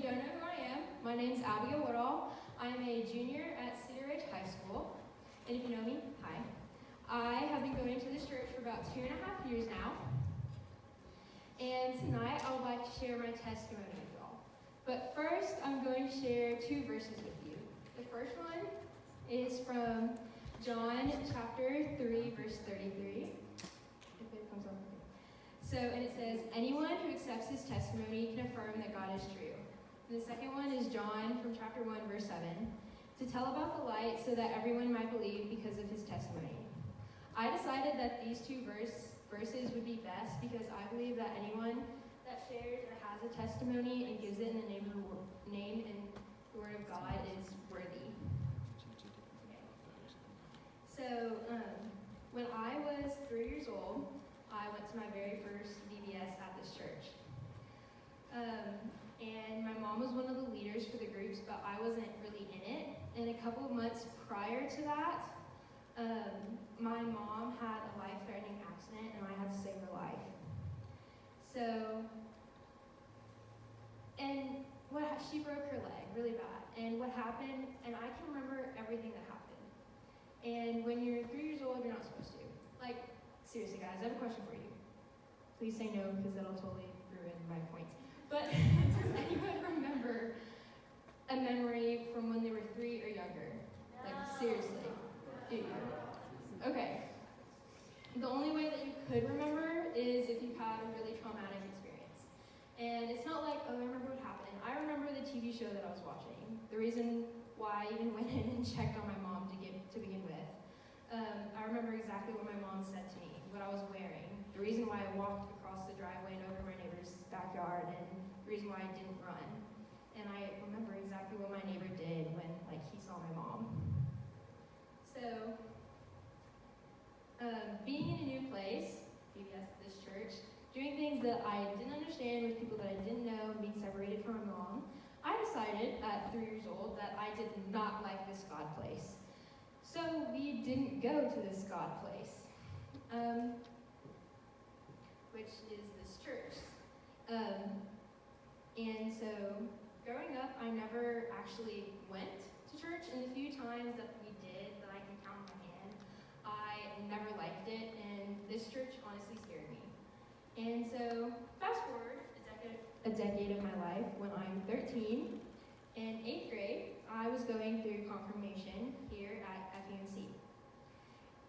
don't know who I am, my name's Abigail Woodall. I'm a junior at Cedar Ridge High School. And if you know me, hi. I have been going to this church for about 2.5 years now. And tonight I would like to share my testimony with y'all. But first, I'm going to share 2 verses with you. The first one is from John chapter 3, verse 33. If it comes up. And it says, anyone who accepts his testimony can affirm that God is true. And the second one is John from chapter 1, verse 7. To tell about the light so that everyone might believe because of his testimony. I decided that these 2 verses would be best because I believe that anyone that shares or has a testimony and gives it in the name and the word of God is worthy. Okay. So, when I was 3 years old, I went to my very first VBS at this church. And my mom was one of the leaders for the groups, but I wasn't really in it. And a couple of months prior to that, my mom had a life-threatening accident, and I had to save her life. She broke her leg really bad. And what happened, and I can remember everything that happened. And when you're 3 years old, you're not supposed to. Seriously, guys, I have a question for you. Please say no, because that'll totally ruin my points. But does anyone remember a memory from when they were 3 or younger? Seriously. Do you? Okay. The only way that you could remember is if you had a really traumatic experience. And it's not like, oh, I remember what happened. I remember the TV show that I was watching. The reason why I even went in and checked on my mom to begin with. I remember exactly what my mom said to me, what I was wearing, the reason why I walked across the driveway and over my neighbor's backyard, and the reason why I didn't run. And I remember exactly what my neighbor did when he saw my mom. So, being in a new place, VBS, this church, doing things that I didn't understand with people that I didn't know, being separated from my mom, I decided at 3 years old that I did not like this God place. So we didn't go to this God place, which is this church. And so growing up, I never actually went to church, and the few times that we did, that I can count on my hand, I never liked it, and this church honestly scared me. And so fast forward a decade of my life, when I'm 13, in 8th grade, I was going through confirmation here at FUNC.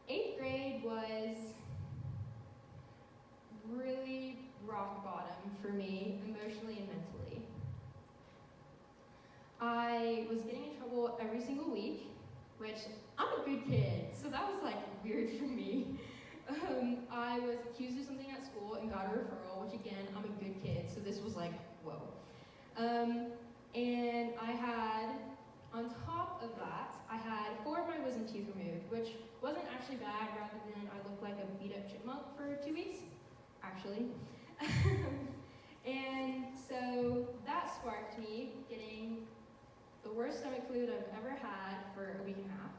8th grade was really rock bottom for me, emotionally and mentally. I was getting in trouble every single week, which I'm a good kid, so that was weird for me. I was accused of something at school and got a referral, which again, I'm a good kid, so this was whoa. And I had, on top of that, I had 4 of my wisdom teeth removed, which wasn't actually bad, rather than I looked like a beat-up chipmunk for 2 weeks, actually. And so that sparked me getting the worst stomach flu that I've ever had for a week and a half.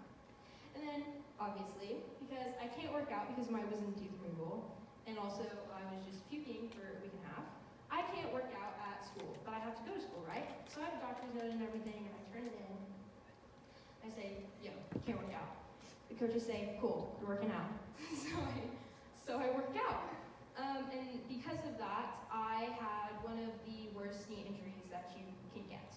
And then, obviously, because I can't work out because of my wisdom teeth removal, and also I was just puking for a week and a half, I can't work out at school, but I have to go to school, right? So I have a doctor's note and everything, and I turn it in. I say, yo, can't work out. The coaches say, cool, you're working out. so I work out. And because of that, I had one of the worst knee injuries that you can get.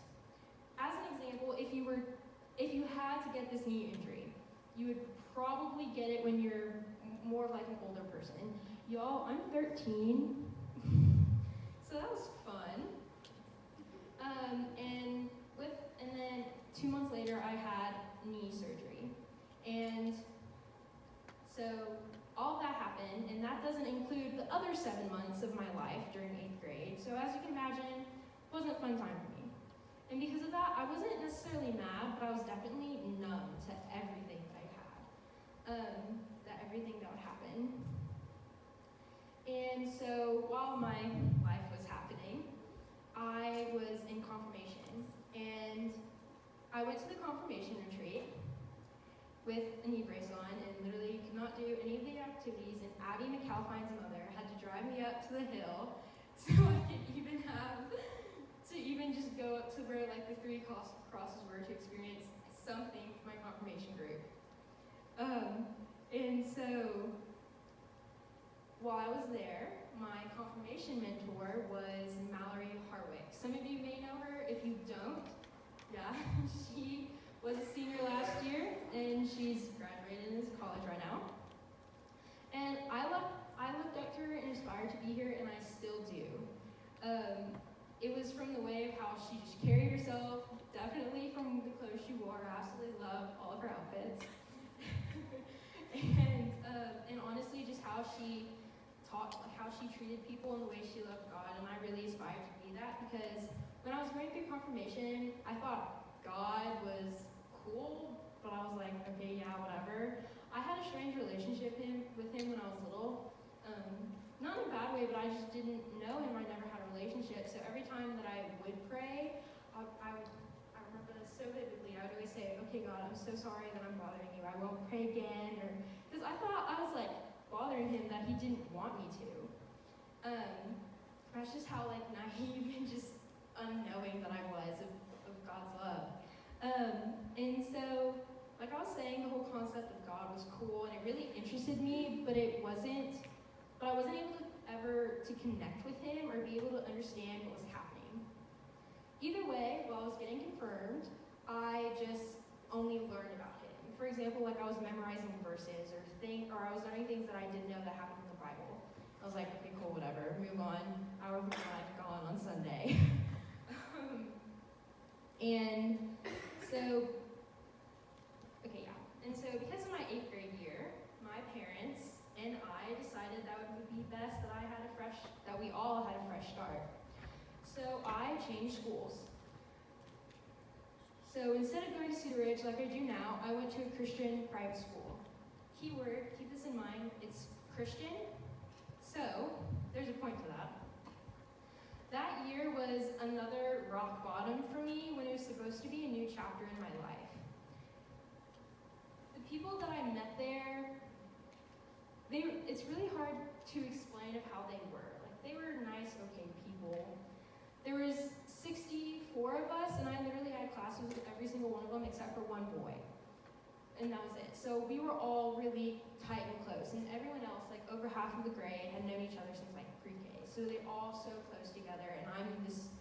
As an example, if you had to get this knee injury, you would probably get it when you're more like an older person. Y'all, I'm 13. So that was fun. And then 2 months later, I had knee surgery. And so all that happened, and that doesn't include the other 7 months of my life during 8th grade. So as you can imagine, it wasn't a fun time for me. And because of that, I wasn't necessarily mad, but I was definitely numb to everything that I had, everything that would happen. And so while my life was happening, I was in confirmation, and I went to the confirmation retreat with a knee brace on and literally could not do any of the activities, and Abby McAlpine's mother had to drive me up to the hill so I could even just go up to three crosses were to experience something for my confirmation group. And so, while I was there, my confirmation mentor was Mallory Harwick. Some of you may know her. If you don't, yeah, she was a senior last year, and she's graduated and is in college right now. And I looked up to her and inspired to be here, and I still do. It was from the way of how she just carried herself, definitely from the clothes she wore. I absolutely love all of her outfits. and honestly, just how she taught, like how she treated people and the way she loved God, and I really aspired to be that, because when I was going through confirmation, I thought God was cool, but I was like, okay, yeah, whatever. I had a strange relationship with him when I was little. Not in a bad way, but I just didn't know him. I never had a relationship. So every time that I would pray, I remember this so vividly. I would always say, okay, God, I'm so sorry that I'm bothering you. I won't pray again. Because I thought I was like bothering him that he didn't want me to. That's just how like naive and just unknowing that I was of God's love. And so, like I was saying, the whole concept of God was cool and it really interested me, but I wasn't able to connect with him or be able to understand what was happening. Either way, while I was getting confirmed, I just only learned about him. For example, like I was memorizing verses or I was learning things that I didn't know that happened in the Bible. I was like, okay, cool, whatever, move on. Hour of my life gone on Sunday. And so because of my 8th grade year, my parents and I decided that it would be best that we all had a fresh start. So I changed schools. So instead of going to Cedar Ridge like I do now, I went to a Christian private school. Keyword, keep this in mind, it's Christian. So there's a point to that. That year was another rock bottom for me when it was supposed to be a new chapter in my life. The people that I met there, it's really hard to explain of how they were. Like, they were nice, okay people. There was 64 of us, and I literally had classes with every single one of them except for one boy. And that was it. So we were all really tight and close, and everyone else, like over half of the grade, had known each other since like pre-K. So they're all so close together, and I'm this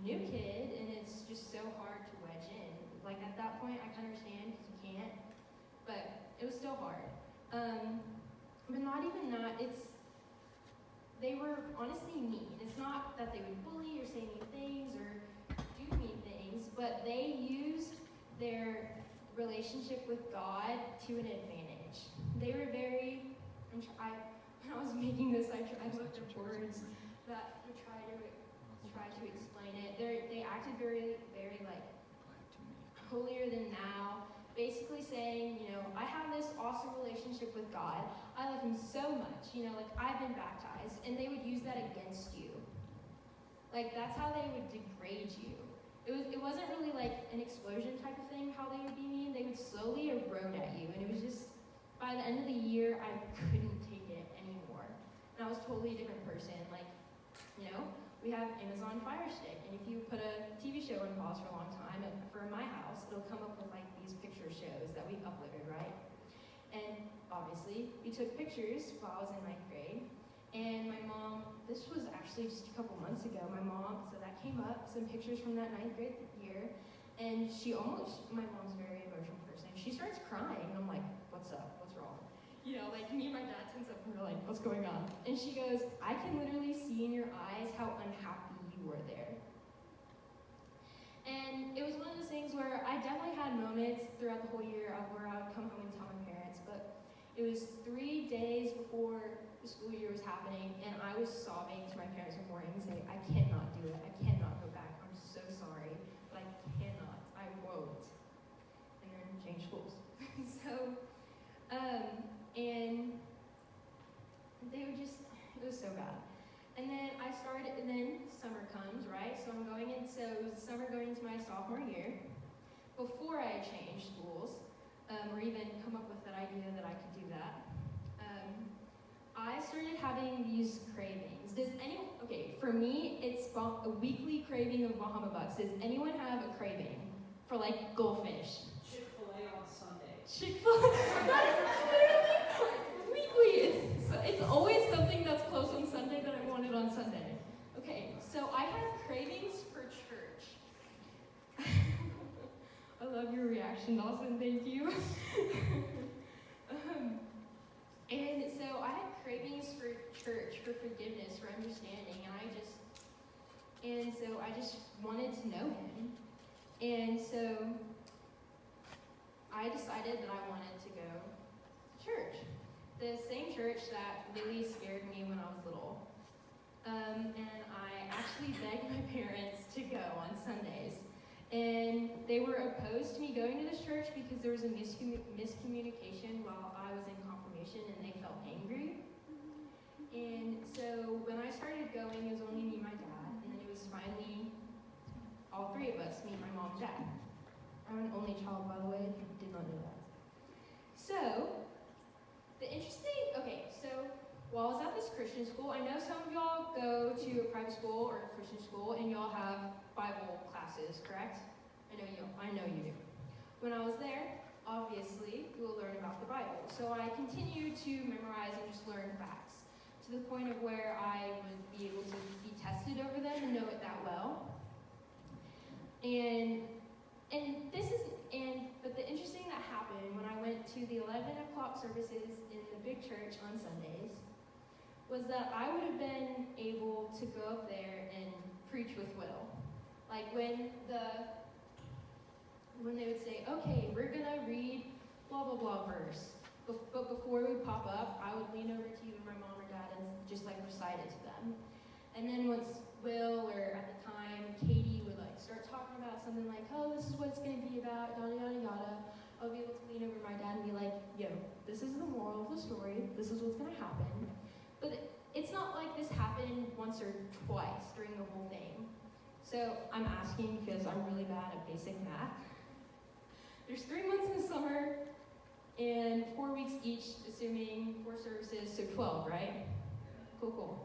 new kid, and it's just so hard to wedge in. Like at that point, I can understand because you can't, but it was still hard. But not even that, they were honestly mean. It's not that they would bully or say mean things or do mean things, but they used their relationship with God to an advantage. They were very, when I was making this, I looked up words that would try to explain it. They acted very, very like holier than thou, basically saying, I have this awesome relationship with God. I love him so much, like I've been baptized, and they would use that against you. Like that's how they would degrade you. It wasn't really like an explosion type of thing, how they would be mean. They would slowly erode at you, and it was just, by the end of the year, I couldn't take it anymore. And I was totally a different person. Like, we have Amazon Fire Stick, and if you put a TV show on pause for a long time, for my house, it'll come up with like these picture shows that we've uploaded, right? And obviously, we took pictures while I was in 9th grade, and my mom, this was actually just a couple months ago, so that came up, some pictures from that 9th grade year, and my mom's a very emotional person. She starts crying, and I'm like, what's up? What's wrong? Like me and my dad tense up, and we're like, what's going on? And she goes, I can literally see in your eyes how unhappy you were there. And it was one of those things where I definitely had moments throughout the whole year where I would come home and tell my parents, but it was 3 days before the school year was happening, and I was sobbing to my parents in the morning and saying, I cannot do it. I cannot go back. I'm so sorry, but I cannot. I won't. And then change schools. And they would just, it was so bad. And then summer comes, right? So it was summer going into my sophomore year. Before I had changed schools, or even come up with that idea that I could do that, I started having these cravings. cravings. Okay, for me, it's a weekly craving of Bahama Bucks. Does anyone have a craving for like goldfish? Chick-fil-A on Sunday. Chick-fil-A? That is literally weekly. It's always something that's close on Sunday that I wanted on Sunday. Okay, so I have cravings for church. I love your reaction, Dawson. Thank you. And so I had cravings for church, for forgiveness, for understanding, and so I just wanted to know him. And so I decided that I wanted to go to church. The same church that really scared me when I was little. And I actually begged my parents to go on Sundays. And they were opposed to me going to this church because there was a miscommunication while I was in confirmation, and they felt angry. And so when I started going, it was only me and my dad, and then it was finally all three of us, me, my mom, and dad. I'm an only child, by the way, if you did not know that. So, while I was at this Christian school, I know some of y'all go to a private school or a Christian school, and y'all have Bible classes, correct? I know you do. When I was there, obviously, you will learn about the Bible. So I continued to memorize and just learn facts, to the point of where I would be able to be tested over them and know it that well. But the interesting that happened when I went to the 11 o'clock services in the big church on Sundays was that I would have been able to go up there and preach with Woodall. Like when they would say, okay, we're gonna read blah blah blah verse. But before we pop up, I would lean over to either my mom or dad and just like recite it to them. And then once Will, or at the time Katie, would like start talking about something like, oh, this is what it's gonna be about, yada yada yada, I would be able to lean over my dad and be like, yo, this is the moral of the story, this is what's gonna happen. But it's not like this happened once or twice during the whole thing. So I'm asking because I'm really bad at basic math. There's 3 months in the summer and 4 weeks each, assuming 4 services, so 12, right? Cool.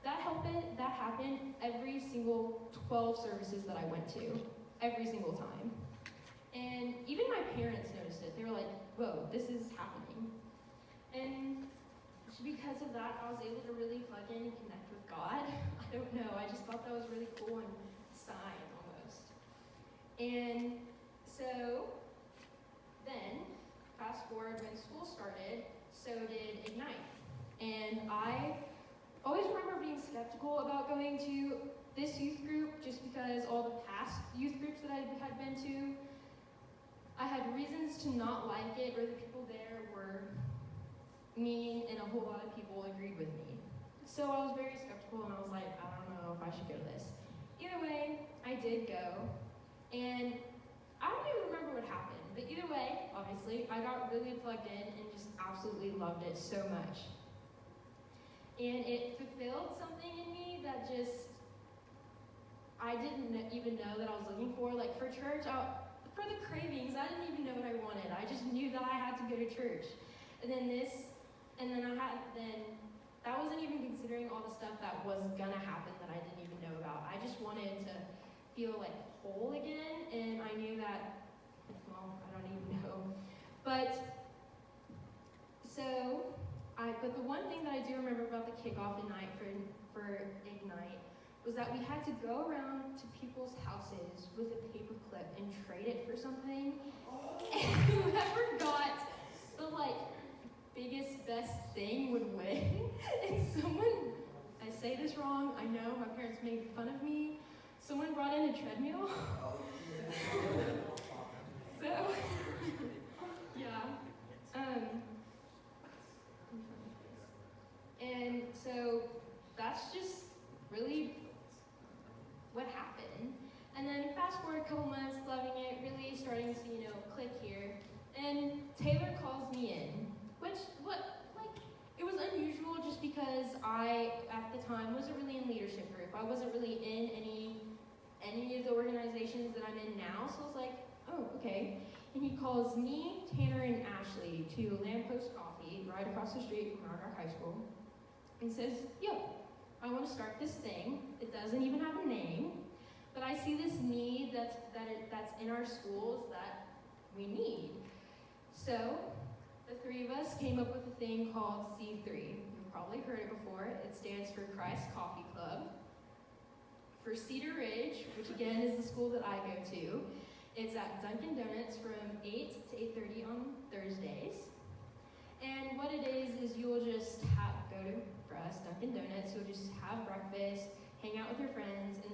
That happened every single 12 services that I went to, every single time. And even my parents noticed it. They were like, whoa, this is happening. And because of that, I was able to really plug in and connect with God. I don't know, I just thought that was really cool and a sign almost. And so then, fast forward, when school started, so did Ignite. And I always remember being skeptical about going to this youth group just because all the past youth groups that I had been to, I had reasons to not like it, or the people there were mean, and a whole lot of people agreed with me. So I was very skeptical, and I was like, I don't know if I should go to this. Either way, I did go, and I don't even remember what happened, but either way, obviously, I got really plugged in and just absolutely loved it so much. And it fulfilled something in me that I didn't even know that I was looking for. Like for church, for the cravings, I didn't even know what I wanted. I just knew that I had to go to church. And then that wasn't even considering all the stuff that was gonna happen that I didn't even know about. I just wanted to feel like whole again, and I knew that, well, I don't even know. But the one thing that I do remember about the kickoff night for Ignite was that we had to go around to people's houses with a paper clip and trade it for something. And whoever got the biggest, best thing would win. And someone, I say this wrong, I know, my parents made fun of me. Someone brought in a treadmill. So, yeah. And so that's just really what happened. And then fast forward a couple months, loving it, really starting to, click here. And Taylor calls me in, it was unusual just because I, at the time, wasn't really in leadership group. I wasn't really in any of the organizations that I'm in now, so I was like, oh, okay. And he calls me, Tanner, and Ashley to Lamppost Coffee right across the street from Rock High School, and says, yo, I want to start this thing. It doesn't even have a name, but I see this need that's in our schools that we need. So the three of us came up with a thing called C3. You've probably heard it before. It stands for Christ Coffee Club. For Cedar Ridge, which again is the school that I go to, it's at Dunkin' Donuts from 8 to 8:30 on Thursdays. And what it is you'll just go to, for us, Dunkin' Donuts, you'll just have breakfast, hang out with your friends, and